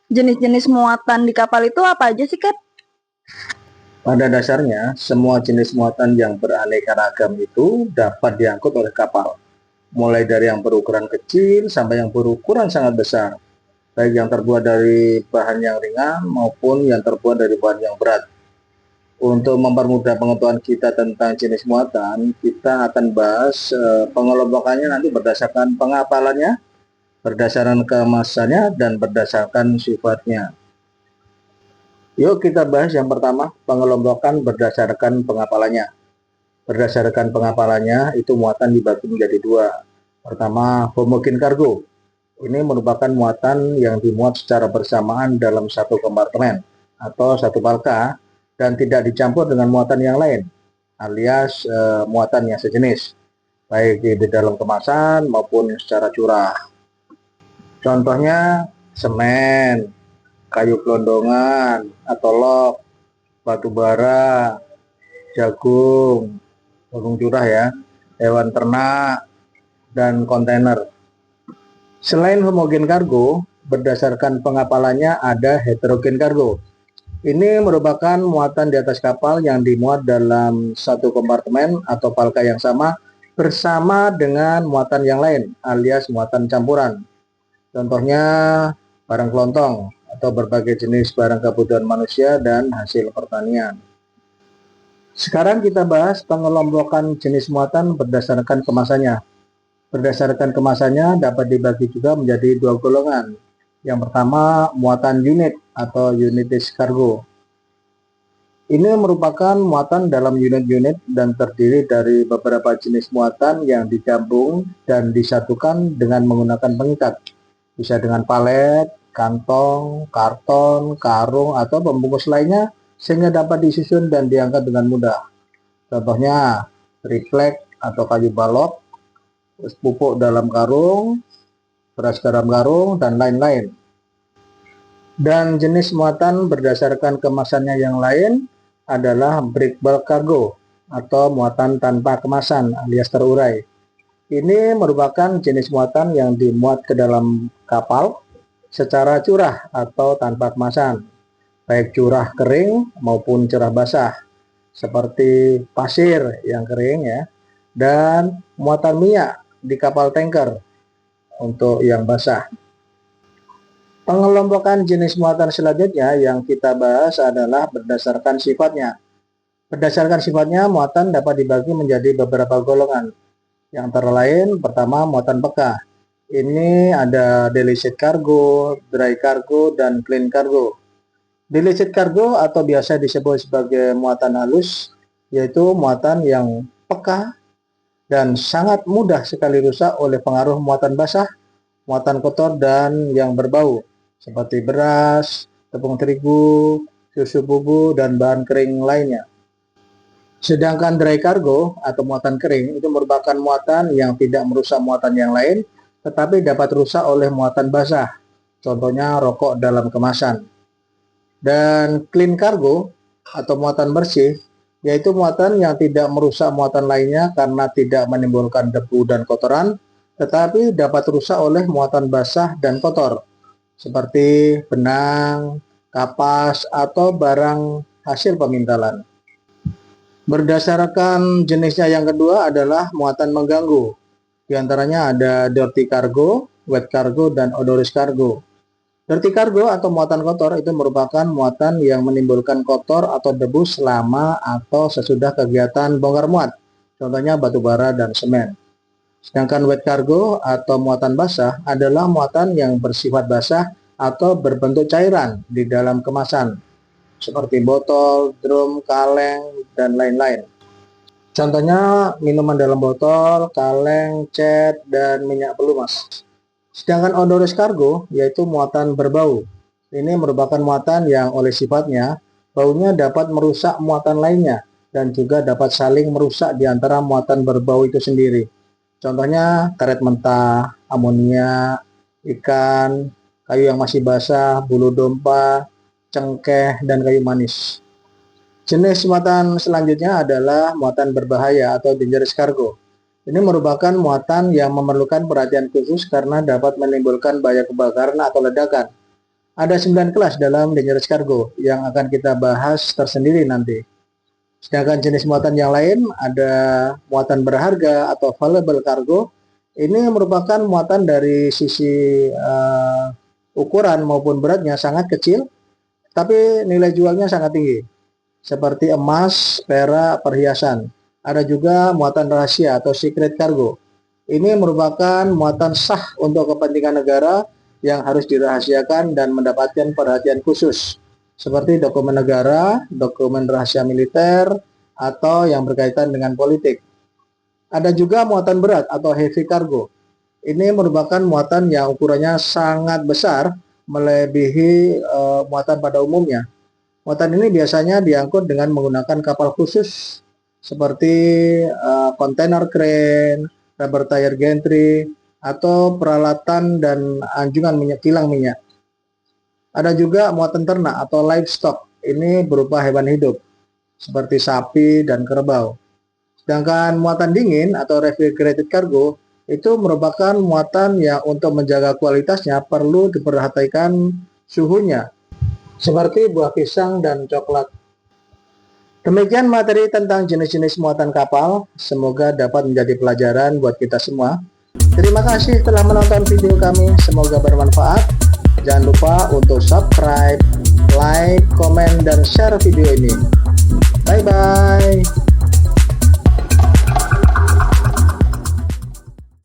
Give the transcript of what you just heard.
jenis-jenis muatan di kapal itu apa aja sih, Kak? Pada dasarnya, semua jenis muatan yang beraneka ragam itu dapat diangkut oleh kapal, mulai dari yang berukuran kecil sampai yang berukuran sangat besar, baik yang terbuat dari bahan yang ringan maupun yang terbuat dari bahan yang berat. Untuk mempermudah pengetahuan kita tentang jenis muatan, kita akan bahas pengelompokannya nanti berdasarkan pengapalannya, berdasarkan kemasannya, dan berdasarkan sifatnya. Yuk kita bahas yang pertama, pengelompokan berdasarkan pengapalannya. Berdasarkan pengapalannya, itu muatan dibagi menjadi dua. Pertama, homogen kargo. Ini merupakan muatan yang dimuat secara bersamaan dalam satu kompartemen atau satu palka dan tidak dicampur dengan muatan yang lain, alias muatan yang sejenis, baik di dalam kemasan maupun secara curah. Contohnya semen, kayu gelondongan atau log, batu bara, jagung curah ya, hewan ternak, dan kontainer. Selain homogen kargo, berdasarkan pengapalannya ada heterogen kargo. Ini merupakan muatan di atas kapal yang dimuat dalam satu kompartemen atau palka yang sama bersama dengan muatan yang lain, alias muatan campuran. Contohnya barang kelontong atau berbagai jenis barang kebutuhan manusia dan hasil pertanian. Sekarang kita bahas pengelompokan jenis muatan berdasarkan kemasannya. Berdasarkan kemasannya dapat dibagi juga menjadi dua golongan. Yang pertama, muatan unit atau unitis cargo. Ini merupakan muatan dalam unit-unit dan terdiri dari beberapa jenis muatan yang digabung dan disatukan dengan menggunakan pengikat. Bisa dengan palet, kantong, karton, karung, atau pembungkus lainnya sehingga dapat disusun dan diangkat dengan mudah. Contohnya triplek atau kayu balok, pupuk dalam karung, beras dalam karung, dan lain-lain. Dan jenis muatan berdasarkan kemasannya yang lain adalah break bulk cargo atau muatan tanpa kemasan alias terurai. Ini merupakan jenis muatan yang dimuat ke dalam kapal secara curah atau tanpa kemasan, baik curah kering maupun curah basah, seperti pasir yang kering ya, dan muatan minyak di kapal tanker untuk yang basah. Pengelompokan jenis muatan selanjutnya yang kita bahas adalah berdasarkan sifatnya. Berdasarkan sifatnya, muatan dapat dibagi menjadi beberapa golongan. Yang antara lain, pertama muatan peka. Ini ada delicate cargo, dry cargo, dan clean cargo. Delicate cargo atau biasa disebut sebagai muatan halus, yaitu muatan yang peka dan sangat mudah sekali rusak oleh pengaruh muatan basah, muatan kotor, dan yang berbau, seperti beras, tepung terigu, susu bubuk, dan bahan kering lainnya. Sedangkan dry cargo atau muatan kering itu merupakan muatan yang tidak merusak muatan yang lain, tetapi dapat rusak oleh muatan basah, contohnya rokok dalam kemasan. Dan clean cargo atau muatan bersih, yaitu muatan yang tidak merusak muatan lainnya karena tidak menimbulkan debu dan kotoran, tetapi dapat rusak oleh muatan basah dan kotor, seperti benang, kapas, atau barang hasil pemintalan. Berdasarkan jenisnya yang kedua adalah muatan mengganggu. Di antaranya ada dirty cargo, wet cargo, dan odorous cargo. Dirty cargo atau muatan kotor itu merupakan muatan yang menimbulkan kotor atau debu selama atau sesudah kegiatan bongkar muat, contohnya batu bara dan semen. Sedangkan wet cargo atau muatan basah adalah muatan yang bersifat basah atau berbentuk cairan di dalam kemasan, seperti botol, drum, kaleng, dan lain-lain. Contohnya minuman dalam botol, kaleng, cat, dan minyak pelumas. Sedangkan odorous cargo yaitu muatan berbau. Ini merupakan muatan yang oleh sifatnya baunya dapat merusak muatan lainnya dan juga dapat saling merusak di antara muatan berbau itu sendiri. Contohnya karet mentah, amonia, ikan, kayu yang masih basah, bulu domba, cengkeh, dan kayu manis. Jenis muatan selanjutnya adalah muatan berbahaya atau dangerous cargo. Ini merupakan muatan yang memerlukan perhatian khusus karena dapat menimbulkan bahaya kebakaran atau ledakan. Ada 9 kelas dalam dangerous cargo yang akan kita bahas tersendiri nanti. Sedangkan jenis muatan yang lain ada muatan berharga atau valuable cargo. Ini merupakan muatan dari sisi ukuran maupun beratnya sangat kecil, tapi nilai jualnya sangat tinggi. Seperti emas, perak, perhiasan. Ada juga muatan rahasia atau secret cargo. Ini merupakan muatan sah untuk kepentingan negara yang harus dirahasiakan dan mendapatkan perhatian khusus, seperti dokumen negara, dokumen rahasia militer, atau yang berkaitan dengan politik. Ada juga muatan berat atau heavy cargo. Ini merupakan muatan yang ukurannya sangat besar, melebihi muatan pada umumnya. Muatan ini biasanya diangkut dengan menggunakan kapal khusus, seperti kontainer crane, rubber tire gantry, atau peralatan dan anjungan minyak kilang minyak. Ada juga muatan ternak atau livestock. Ini berupa hewan hidup seperti sapi dan kerbau. Sedangkan muatan dingin atau refrigerated cargo itu merupakan muatan yang untuk menjaga kualitasnya perlu diperhatikan suhunya, seperti buah pisang dan coklat. Demikian materi tentang jenis-jenis muatan kapal. Semoga dapat menjadi pelajaran buat kita semua. Terima kasih telah menonton video kami, semoga bermanfaat. Jangan lupa untuk subscribe, like, komen, dan share video ini. Bye-bye.